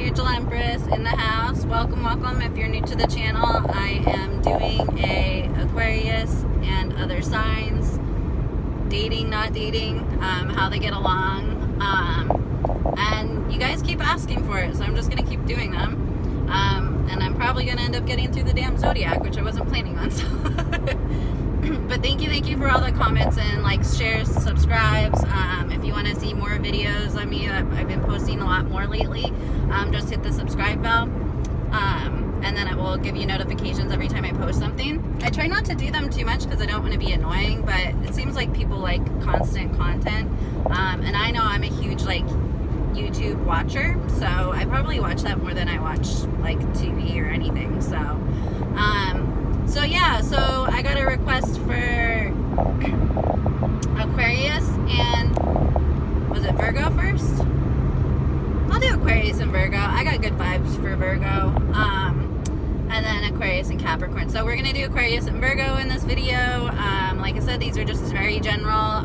Spiritual Empress in the house. Welcome. If you're new to the channel, I am doing a Aquarius and other signs, dating, not dating, how they get along. And you guys keep asking for it, so I'm just going to keep doing them. And I'm probably going to end up getting through the damn zodiac, which I wasn't planning on. So. But thank you for all the comments and likes, shares, subscribes. If you want to see more videos of me, I've been posting a lot more lately. Just hit the subscribe bell, and then it will give you notifications every time I post something. I try not to do them too much because I don't want to be annoying, but it seems like people like constant content, and I know I'm a huge YouTube watcher, so I probably watch that more than I watch TV or anything. So yeah, so I got a request for Aquarius and, was it Virgo first? I'll do Aquarius and Virgo. I got good vibes for Virgo. And then Aquarius and Capricorn. So we're going to do Aquarius and Virgo in this video. Like I said, these are just very general.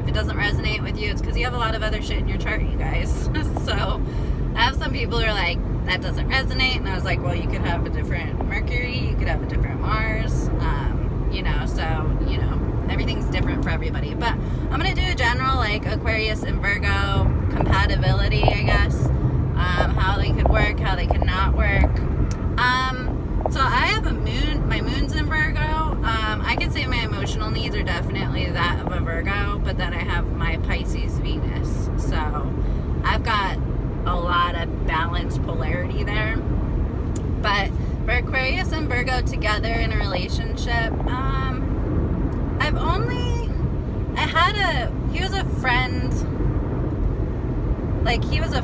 If it doesn't resonate with you, it's because you have a lot of other shit in your chart, you guys. So I have some people who are like, that doesn't resonate. And I was like, well, you could have a different Mercury. You could have a different Mars. Everything's different for everybody. But I'm going to do a general, Aquarius and Virgo compatibility, I guess. How they could work, how they could not work. So I have my moon's in Virgo. I could say my emotional needs are definitely that of a Virgo, but then I have my Pisces Venus. So I've got a lot of balanced polarity there. But for Aquarius and Virgo together in a relationship, he was a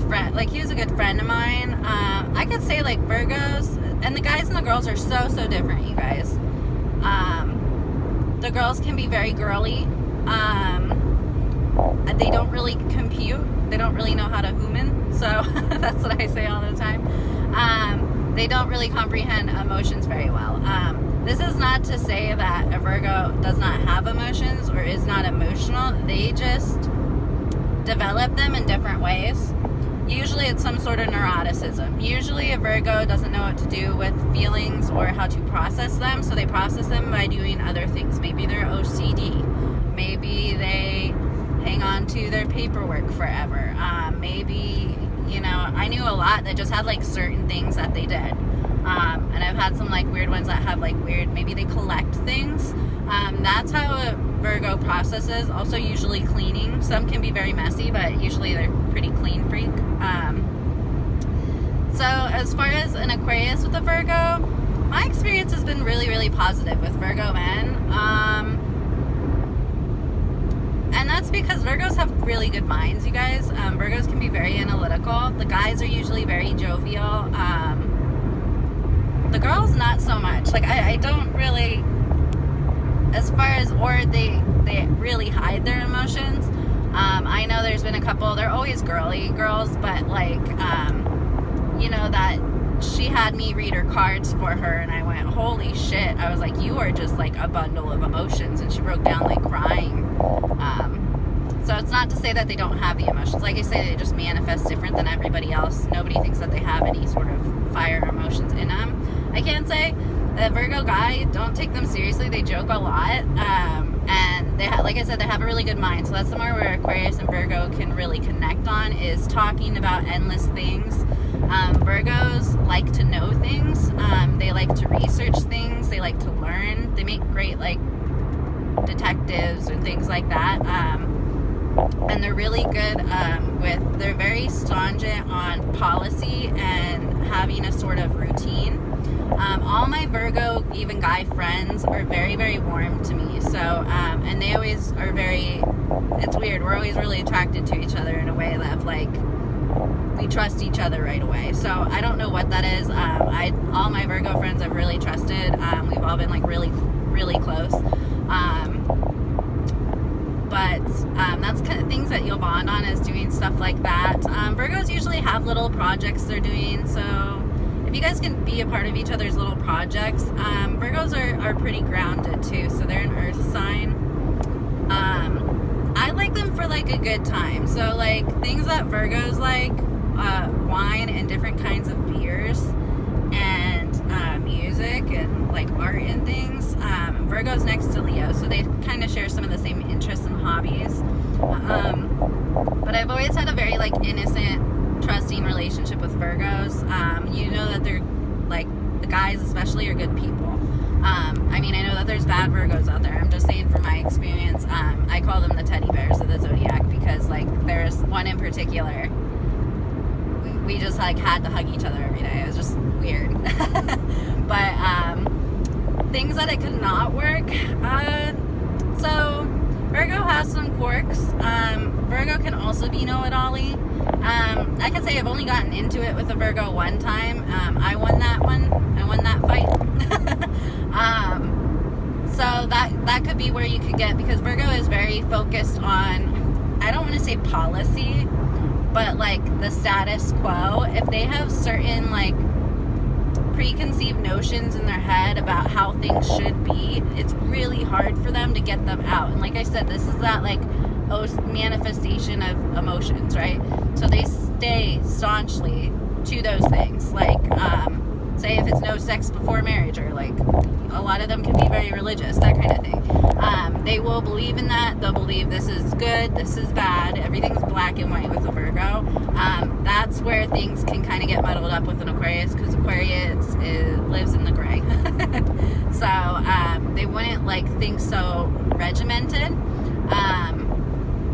friend, he was a good friend of mine. I could say Virgos, and the guys and the girls are so different, you guys. The girls can be very girly. They don't really compute. They don't really know how to human, so that's what I say all the time. They don't really comprehend emotions very well. This is not to say that a Virgo does not have emotions or is not emotional. They just develop them in different ways. Usually it's some sort of neuroticism. Usually a Virgo doesn't know what to do with feelings or how to process them, so they process them by doing other things. Maybe they're OCD. Maybe they hang on to their paperwork forever. Maybe, I knew a lot that just had certain things that they did. And I've had some weird ones that have maybe they collect things. That's how a Virgo processes. Also usually cleaning. Some can be very messy, but usually they're pretty clean freak. So as far as an Aquarius with a Virgo, my experience has been really positive with Virgo men. And that's because Virgos have really good minds, you guys. Virgos can be very analytical. The guys are usually very jovial. The girls, not so much. I don't really, as far as, or they really hide their emotions. I know there's been a couple, they're always girly girls, but that she had me read her cards for her, and I went, holy shit. I was like, you are just a bundle of emotions, and she broke down crying. So it's not to say that they don't have the emotions. Like I say, they just manifest different than everybody else. Nobody thinks that they have any sort of fire emotions in them. I can say the Virgo guy, don't take them seriously. They joke a lot, and they like I said, they have a really good mind. So that's somewhere where Aquarius and Virgo can really connect on, is talking about endless things. Virgos like to know things. They like to research things. They like to learn. They make great detectives and things like that. And they're really good they're very stringent on policy and having a sort of routine. All my Virgo, even guy friends, are very warm to me. So, and they always are it's weird, we're always really attracted to each other in a way that we trust each other right away. So I don't know what that is. All my Virgo friends I've really trusted. We've all been really close. But that's kind of things that you'll bond on, is doing stuff like that. Virgos usually have little projects they're doing, so if you guys can be a part of each other's little projects. Virgos are pretty grounded too, so they're an earth sign. I like them for a good time. So things that Virgos wine and different kinds of beers and music and like art and things. Virgo's next to Leo, so they kind of share some of the same interests and hobbies. But I've always had a very like innocent, trusting relationship with Virgos. You know that they're like, the guys especially are good people. I mean, I know that there's bad Virgos out there. I'm just saying from my experience, I call them the teddy bears of the zodiac, because like there's one in particular, we just like had to hug each other every day. It was just weird. But things that it could not work. So Virgo has some quirks. Virgo can also be know-it-all-y. I could say I've only gotten into it with a Virgo one time. I won that one. I won that fight. So that could be where you could get, because Virgo is very focused on, I don't want to say policy, but like the status quo. If they have certain like preconceived notions in their head about how things should be, it's really hard for them to get them out. And like I said, this is that like manifestation of emotions, right? So they stay staunchly to those things. Like say if it's no sex before marriage, or like a lot of them can be very religious, that kind of thing. They will believe in that. They'll believe this is good, this is bad, everything's black and white with a Virgo. That's where things can kind of get muddled up with an Aquarius, because Aquarius lives in the gray. So they wouldn't like think so regimented.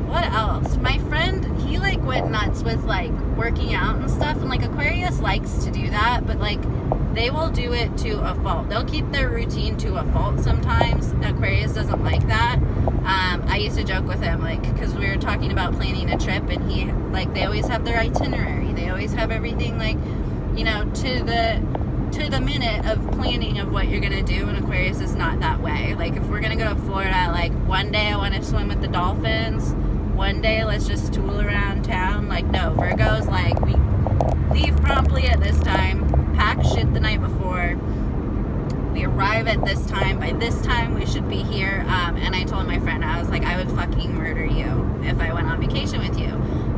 What else? My friend, he like went nuts with like working out and stuff, and like Aquarius likes to do that, but like they will do it to a fault. They'll keep their routine to a fault sometimes. Aquarius doesn't like that. I used to joke with him, like, because we were talking about planning a trip, and he, like, they always have their itinerary. They always have everything, like, you know, to the minute of planning of what you're going to do, and Aquarius is not that way. Like, if we're going to go to Florida, like, one day I want to swim with the dolphins, one day let's just tool around town. Like, no, Virgo's like, we leave promptly at this time, pack shit the night before, we arrive at this time, by this time we should be here. And I told my friend, I was like, I would fucking murder you if I went on vacation with you.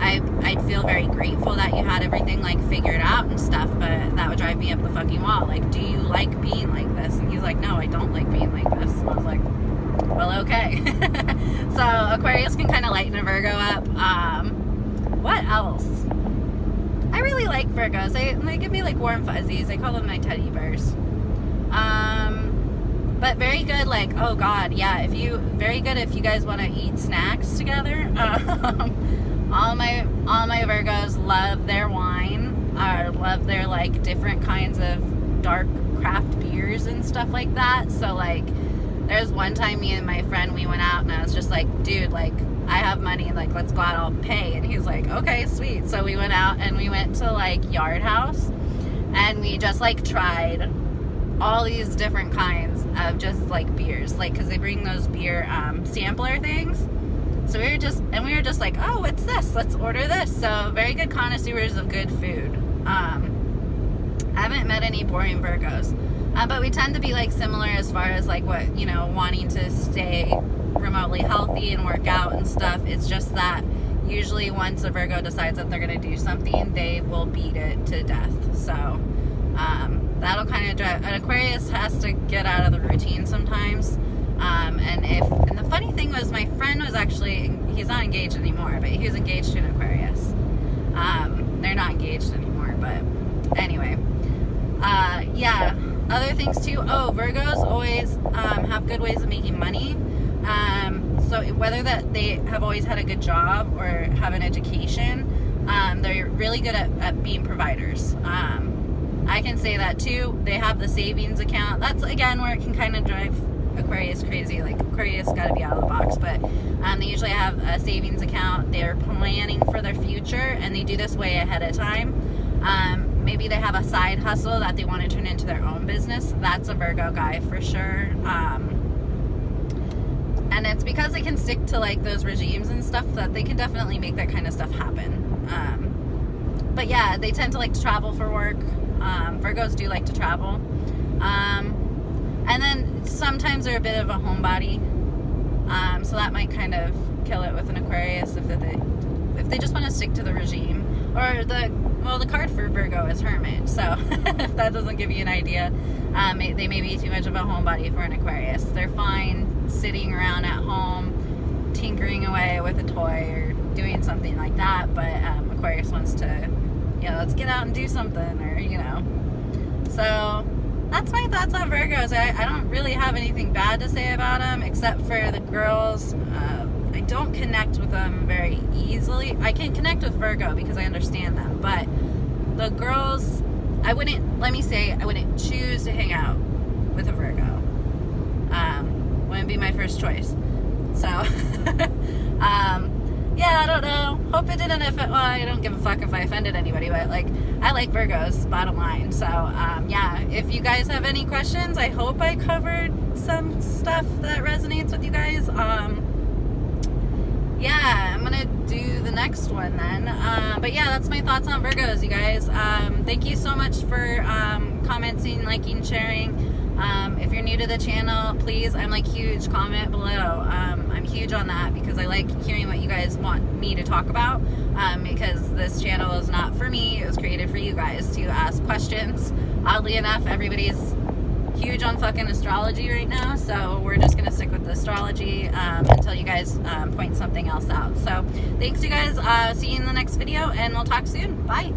I'd feel very grateful that you had everything like figured out and stuff, but that would drive me up the fucking wall. Like, do you like being like this? And he's like, no, I don't like being like this. And I was like, well, okay. So Aquarius can kind of lighten a Virgo up. What else? I really like Virgos. They give me like warm fuzzies. I call them my teddy bears. But very good, like, oh god, yeah, very good if you guys want to eat snacks together. All my Virgos love their wine, or love their like different kinds of dark craft beers and stuff like that. So like, there's one time me and my friend, we went out, and I was just like, dude, like, I have money, like, let's go out, I'll pay. And he's like, okay, sweet. So we went out, and we went to like Yard House, and we just like tried all these different kinds of just like beers, like, because they bring those beer sampler things. So we were just like, oh, what's this? Let's order this. So very good connoisseurs of good food. I haven't met any boring Virgos, but we tend to be like similar as far as like what, you know, wanting to stay remotely healthy and work out and stuff. It's just that usually once a Virgo decides that they're going to do something, they will beat it to death. So that'll kind of drive. An Aquarius has to get out of the routine sometimes. And the funny thing was, my friend was actually, he's not engaged anymore, but he was engaged to an Aquarius. They're not engaged anymore, but anyway. Yeah, other things too. Oh, Virgos always have good ways of making money. So whether that they have always had a good job or have an education, they're really good at being providers. I can say that too. They have the savings account. That's again where it can kind of drive Aquarius crazy. Like, Aquarius got to be out of the box, but they usually have a savings account. They're planning for their future, and they do this way ahead of time. Maybe they have a side hustle that they want to turn into their own business. That's a Virgo guy for sure. And it's because they can stick to like those regimes and stuff that they can definitely make that kind of stuff happen. But yeah, they tend to like to travel for work. Virgos do like to travel. And then sometimes they're a bit of a homebody. So that might kind of kill it with an Aquarius if they just want to stick to the regime. Or the card for Virgo is hermit. So if that doesn't give you an idea, they may be too much of a homebody for an Aquarius. They're fine sitting around at home, tinkering away with a toy or doing something like that. But Aquarius wants to, let's get out and do something, or So that's my thoughts on Virgos. I don't really have anything bad to say about them, except for the girls. I don't connect with them very easily. I can connect with Virgo because I understand them, but the girls, I wouldn't choose to hang out with a Virgo. Wouldn't be my first choice. So, yeah, I don't know. Hope it didn't well, I don't give a fuck if I offended anybody, but I like Virgos, bottom line. So, yeah, if you guys have any questions, I hope I covered some stuff that resonates with you guys. Yeah, I'm gonna do the next one then. But yeah, that's my thoughts on Virgos, you guys. Thank you so much for commenting, liking, sharing. If you're new to the channel, please, I'm huge, comment below. I'm huge on that because I like hearing what you guys want me to talk about, because this channel is not for me. It was created for you guys to ask questions. Oddly enough, everybody's huge on fucking astrology right now, so we're just gonna stick with the astrology until you guys point something else out. So thanks, you guys. See you in the next video, and we'll talk soon. Bye.